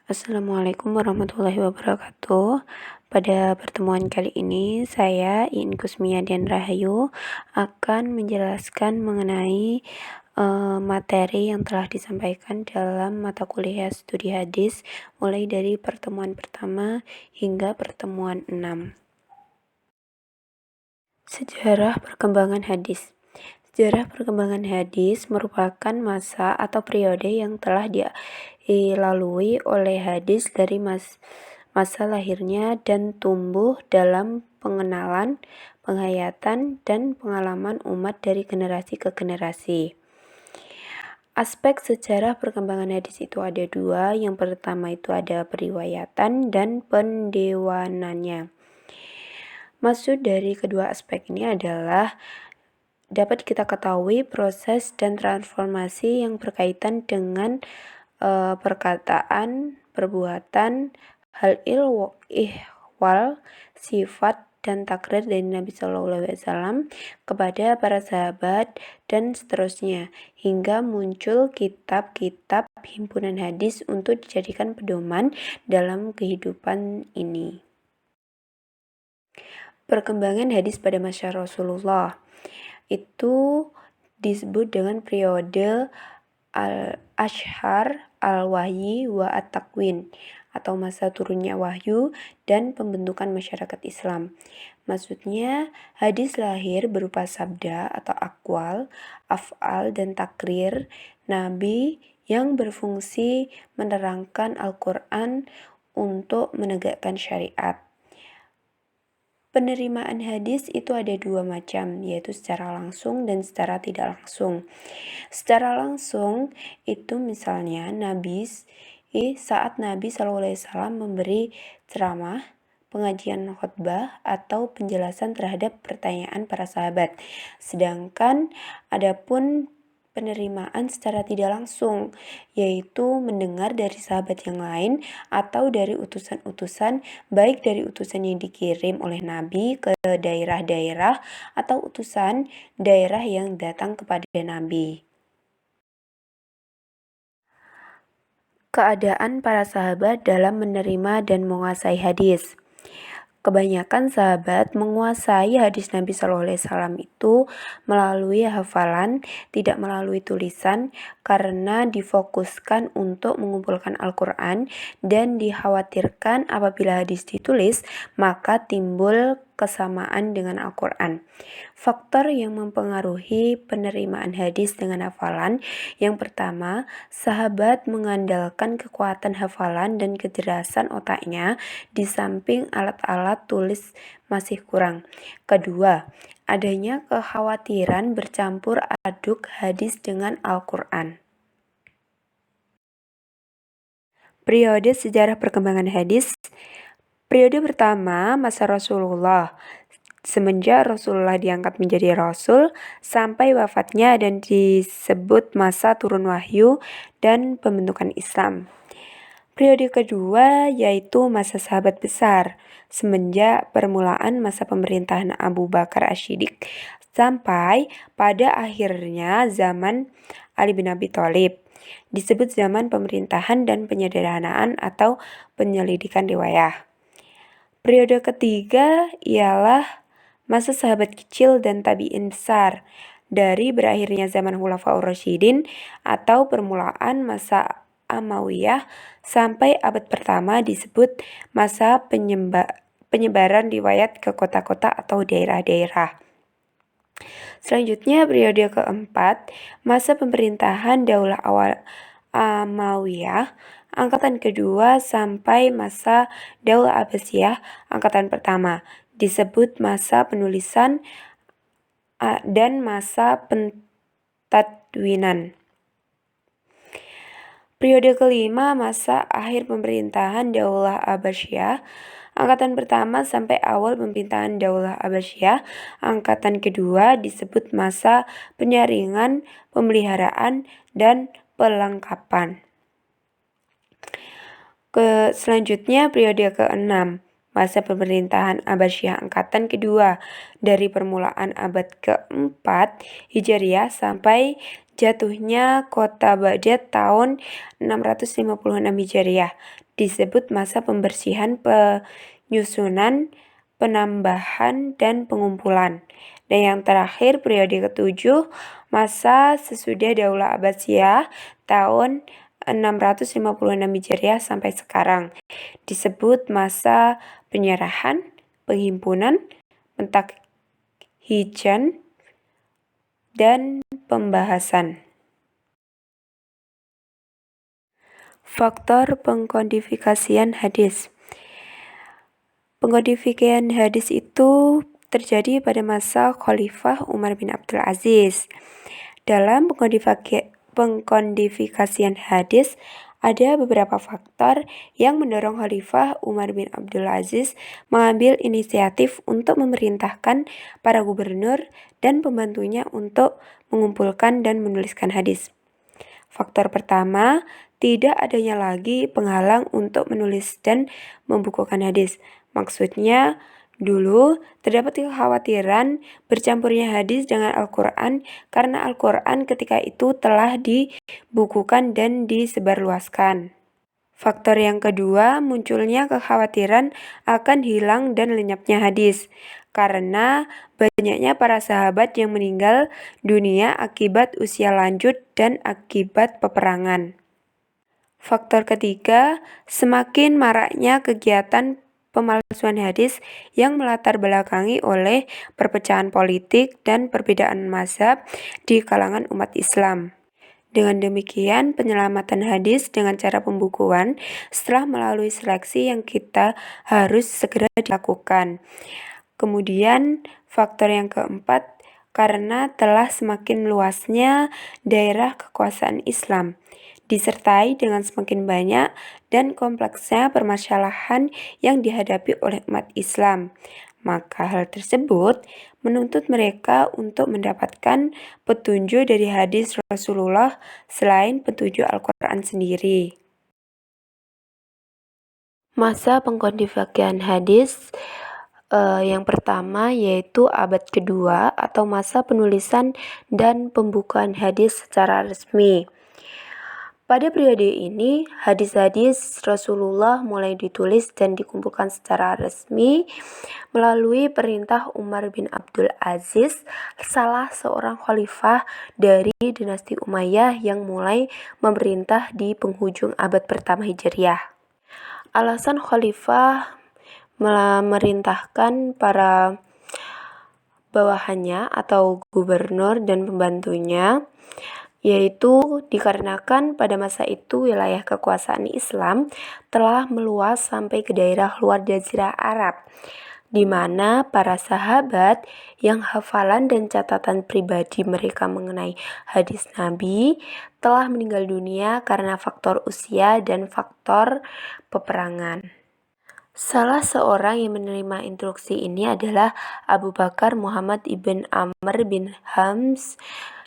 Assalamualaikum warahmatullahi wabarakatuh. Pada pertemuan kali ini, saya Iin Kusmiadian Rahayu akan menjelaskan mengenai materi yang telah disampaikan dalam mata kuliah studi hadis mulai dari pertemuan pertama hingga pertemuan 6. Sejarah perkembangan hadis. Sejarah perkembangan hadis merupakan masa atau periode yang telah dilalui oleh hadis dari masa lahirnya dan tumbuh dalam pengenalan, penghayatan, dan pengalaman umat dari generasi ke generasi. Aspek sejarah perkembangan hadis itu ada dua. Yang pertama itu ada periwayatan dan pendewanannya. Maksud dari kedua aspek ini adalah dapat kita ketahui proses dan transformasi yang berkaitan dengan perkataan, perbuatan, hal ihwal, sifat, dan takrir dari Nabi Shallallahu Alaihi Wasallam kepada para sahabat dan seterusnya, hingga muncul kitab-kitab himpunan hadis untuk dijadikan pedoman dalam kehidupan ini. Perkembangan hadis pada masa Rasulullah itu disebut dengan periode al-ashhar, al-wahyi, wa at-takwin atau masa turunnya wahyu dan pembentukan masyarakat Islam. Maksudnya, hadis lahir berupa sabda atau akwal, af'al, dan takrir Nabi yang berfungsi menerangkan Al-Quran untuk menegakkan syariat. Penerimaan hadis itu ada dua macam, yaitu secara langsung dan secara tidak langsung. Secara langsung itu misalnya saat Nabi SAW memberi ceramah, pengajian khutbah, atau penjelasan terhadap pertanyaan para sahabat. Sedangkan adapun penerimaan secara tidak langsung, yaitu mendengar dari sahabat yang lain atau dari utusan-utusan, baik dari utusan yang dikirim oleh Nabi ke daerah-daerah atau utusan daerah yang datang kepada Nabi. Keadaan para sahabat dalam menerima dan menguasai hadis. Kebanyakan sahabat menguasai hadis Nabi SAW itu melalui hafalan, tidak melalui tulisan, karena difokuskan untuk mengumpulkan Al-Quran dan dikhawatirkan apabila hadis ditulis, maka timbul kesamaan dengan Al-Quran. Faktor yang mempengaruhi penerimaan hadis dengan hafalan, yang pertama, sahabat mengandalkan kekuatan hafalan dan kecerdasan otaknya di samping alat-alat tulis masih kurang. Kedua, adanya kekhawatiran bercampur aduk hadis dengan Al-Quran. Periode sejarah perkembangan hadis. Periode pertama, masa Rasulullah. Semenjak Rasulullah diangkat menjadi Rasul sampai wafatnya dan disebut masa turun wahyu dan pembentukan Islam. Periode kedua yaitu masa sahabat besar, semenjak permulaan masa pemerintahan Abu Bakar As-Siddiq sampai pada akhirnya zaman Ali bin Abi Thalib. Disebut zaman pemerintahan dan penyederhanaan atau penyelidikan riwayah. Periode ketiga ialah masa sahabat kecil dan tabi'in besar, dari berakhirnya zaman Khulafaur Rasyidin atau permulaan masa Amawiyah sampai abad pertama disebut masa penyebaran riwayat ke kota-kota atau daerah-daerah. Selanjutnya periode keempat, masa pemerintahan Daulah awal Amawiyah, angkatan kedua sampai masa Daulah Abbasiyah, angkatan pertama, disebut masa penulisan dan masa pentadwinan. Periode kelima, masa akhir pemerintahan Daulah Abbasiyah, angkatan pertama sampai awal pemerintahan Daulah Abbasiyah, angkatan kedua disebut masa penyaringan, pemeliharaan, dan pelengkapan. Selanjutnya periode ke-6, masa pemerintahan Abbasiyah Angkatan kedua dari permulaan abad keempat Hijriah sampai jatuhnya kota Baghdad tahun 656 Hijriah. Disebut masa pembersihan, penyusunan, penambahan, dan pengumpulan. Dan yang terakhir periode ketujuh, masa sesudah Daulah Abbasiyah tahun 656 Hijriah sampai sekarang. Disebut masa penyerahan, penghimpunan, pentakhijan, dan pembahasan. Faktor pengkodifikasian hadis. Pengkodifikasian hadis itu terjadi pada masa Khalifah Umar bin Abdul Aziz. Dalam pengkodifikasian hadis, ada beberapa faktor yang mendorong Khalifah Umar bin Abdul Aziz mengambil inisiatif untuk memerintahkan para gubernur dan pembantunya untuk mengumpulkan dan menuliskan hadis. Faktor pertama, tidak adanya lagi penghalang untuk menulis dan membukukan hadis. Maksudnya, dulu terdapat kekhawatiran bercampurnya hadis dengan Al-Quran karena Al-Quran ketika itu telah dibukukan dan disebarluaskan. Faktor yang kedua, munculnya kekhawatiran akan hilang dan lenyapnya hadis karena banyaknya para sahabat yang meninggal dunia akibat usia lanjut dan akibat peperangan. Faktor ketiga, semakin maraknya kegiatan pemalsuan hadis yang melatar belakangi oleh perpecahan politik dan perbedaan mazhab di kalangan umat Islam. Dengan demikian, penyelamatan hadis dengan cara pembukuan setelah melalui seleksi yang kita harus segera dilakukan. Kemudian, faktor yang keempat, karena telah semakin luasnya daerah kekuasaan Islam, disertai dengan semakin banyak dan kompleksnya permasalahan yang dihadapi oleh umat Islam. Maka hal tersebut menuntut mereka untuk mendapatkan petunjuk dari hadis Rasulullah selain petunjuk Al-Quran sendiri. Masa pengkodifikasian hadis yang pertama yaitu abad kedua atau masa penulisan dan pembukaan hadis secara resmi. Pada periode ini, hadis-hadis Rasulullah mulai ditulis dan dikumpulkan secara resmi melalui perintah Umar bin Abdul Aziz, salah seorang khalifah dari dinasti Umayyah yang mulai memerintah di penghujung abad pertama Hijriah. Alasan khalifah memerintahkan para bawahannya atau gubernur dan pembantunya, yaitu dikarenakan pada masa itu wilayah kekuasaan Islam telah meluas sampai ke daerah luar Jazirah Arab, di mana para sahabat yang hafalan dan catatan pribadi mereka mengenai hadis Nabi telah meninggal dunia karena faktor usia dan faktor peperangan. Salah seorang yang menerima instruksi ini adalah Abu Bakar Muhammad ibn Amr bin Hams,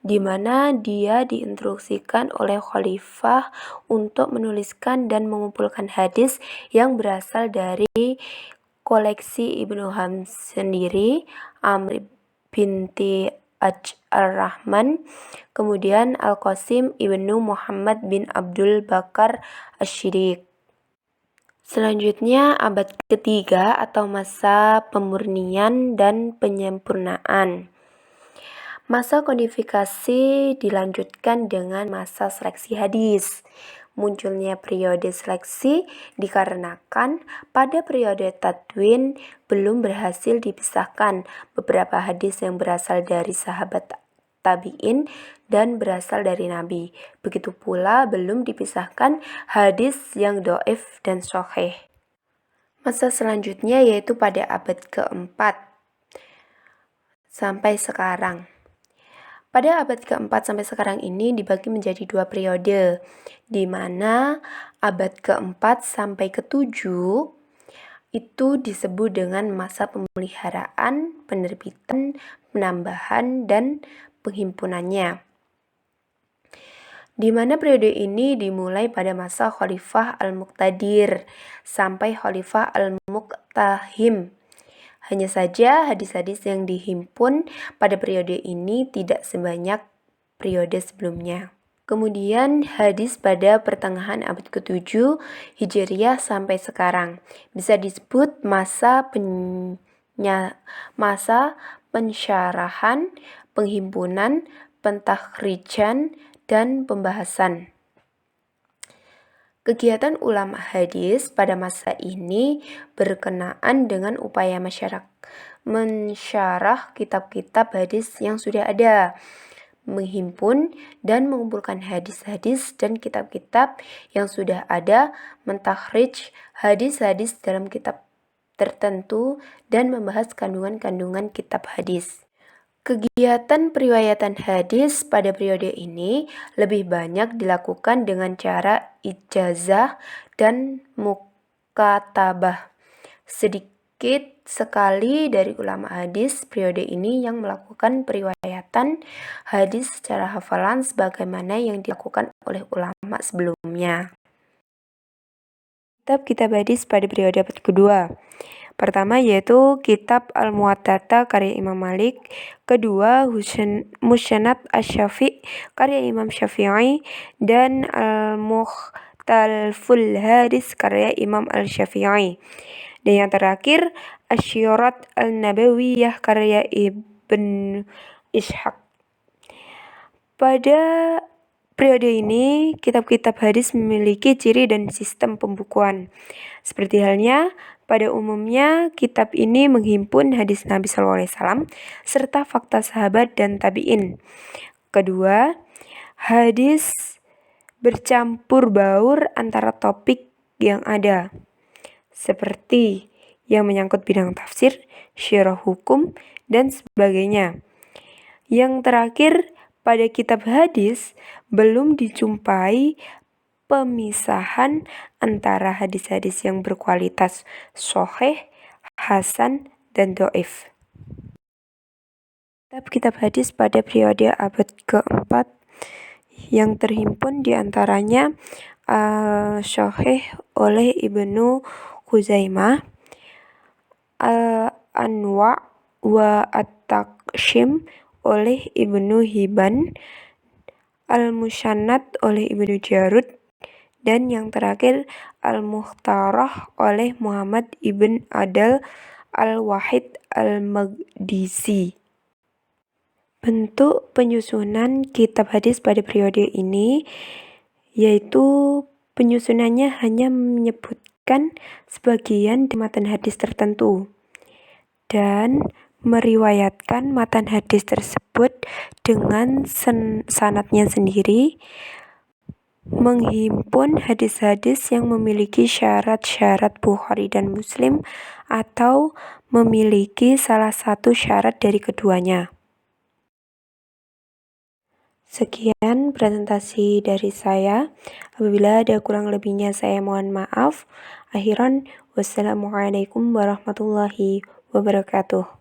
di mana dia diinstruksikan oleh khalifah untuk menuliskan dan mengumpulkan hadis yang berasal dari koleksi Ibnu Hams sendiri, Amr binti Ar-Rahman, kemudian Al-Qasim ibnu Muhammad bin Abdul Bakar Asy-Siddiq. Selanjutnya, abad ketiga atau masa pemurnian dan penyempurnaan. Masa kodifikasi dilanjutkan dengan masa seleksi hadis. Munculnya periode seleksi dikarenakan pada periode tadwin belum berhasil dipisahkan beberapa hadis yang berasal dari sahabat tabi'in dan berasal dari Nabi. Begitu pula belum dipisahkan hadis yang dhaif dan sahih. Masa selanjutnya yaitu pada abad keempat sampai sekarang. Pada abad keempat sampai sekarang ini dibagi menjadi dua periode, di mana abad keempat sampai ketujuh itu disebut dengan masa pemeliharaan, penerbitan, penambahan, dan penghimpunannya. di mana periode ini dimulai pada masa Khalifah Al-Muqtadir sampai Khalifah Al-Muqtahim. Hanya saja hadis-hadis yang dihimpun pada periode ini tidak sebanyak periode sebelumnya. Kemudian hadis pada pertengahan abad ke-7 Hijriah sampai sekarang bisa disebut masa pensyarahan, penghimpunan, pentakhrijan, dan pembahasan. Kegiatan ulama hadis pada masa ini berkenaan dengan upaya masyarakat mensyarah kitab-kitab hadis yang sudah ada, menghimpun dan mengumpulkan hadis-hadis dan kitab-kitab yang sudah ada, mentakhrij hadis-hadis dalam kitab tertentu, dan membahas kandungan-kandungan kitab hadis. Kegiatan periwayatan hadis pada periode ini lebih banyak dilakukan dengan cara ijazah dan mukatabah. Sedikit sekali dari ulama hadis periode ini yang melakukan periwayatan hadis secara hafalan sebagaimana yang dilakukan oleh ulama sebelumnya. Kitab-kitab hadis pada periode abad kedua. Pertama yaitu Kitab Al-Muwatta karya Imam Malik, kedua Musnad Asy-Syafi'i karya Imam Syafi'i, dan Al-Mukhtalaful Hadis karya Imam Al-Syafi'i. Dan yang terakhir Asy-Syirat An-Nabawiyah karya Ibn Ishaq. Pada periode ini, kitab-kitab hadis memiliki ciri dan sistem pembukuan. Seperti halnya, pada umumnya, kitab ini menghimpun hadis Nabi SAW serta fakta sahabat dan tabi'in. Kedua, hadis bercampur baur antara topik yang ada, seperti yang menyangkut bidang tafsir, syarah hukum, dan sebagainya. Yang terakhir, pada kitab hadis belum dijumpai pemisahan antara hadis-hadis yang berkualitas sahih, hasan, dan dhaif. Kitab hadis pada periode abad keempat yang terhimpun diantaranya Al-Sahih oleh Ibnu Khuzaimah, Al-Anwa' wa At-Taqsim oleh Ibnu Hibban, Al-Musannad oleh Ibnu Jarud, dan yang terakhir Al-Mukhtarah oleh Muhammad ibn Adal Al-Wahid Al-Maqdisi. Bentuk penyusunan kitab hadis pada periode ini yaitu penyusunannya hanya menyebutkan sebagian di matan hadis tertentu dan meriwayatkan matan hadis tersebut dengan sanadnya sendiri, menghimpun hadis-hadis yang memiliki syarat-syarat Bukhari dan Muslim atau memiliki salah satu syarat dari keduanya. Sekian presentasi dari saya. Apabila ada kurang lebihnya saya mohon maaf. Akhiran, wassalamualaikum warahmatullahi wabarakatuh.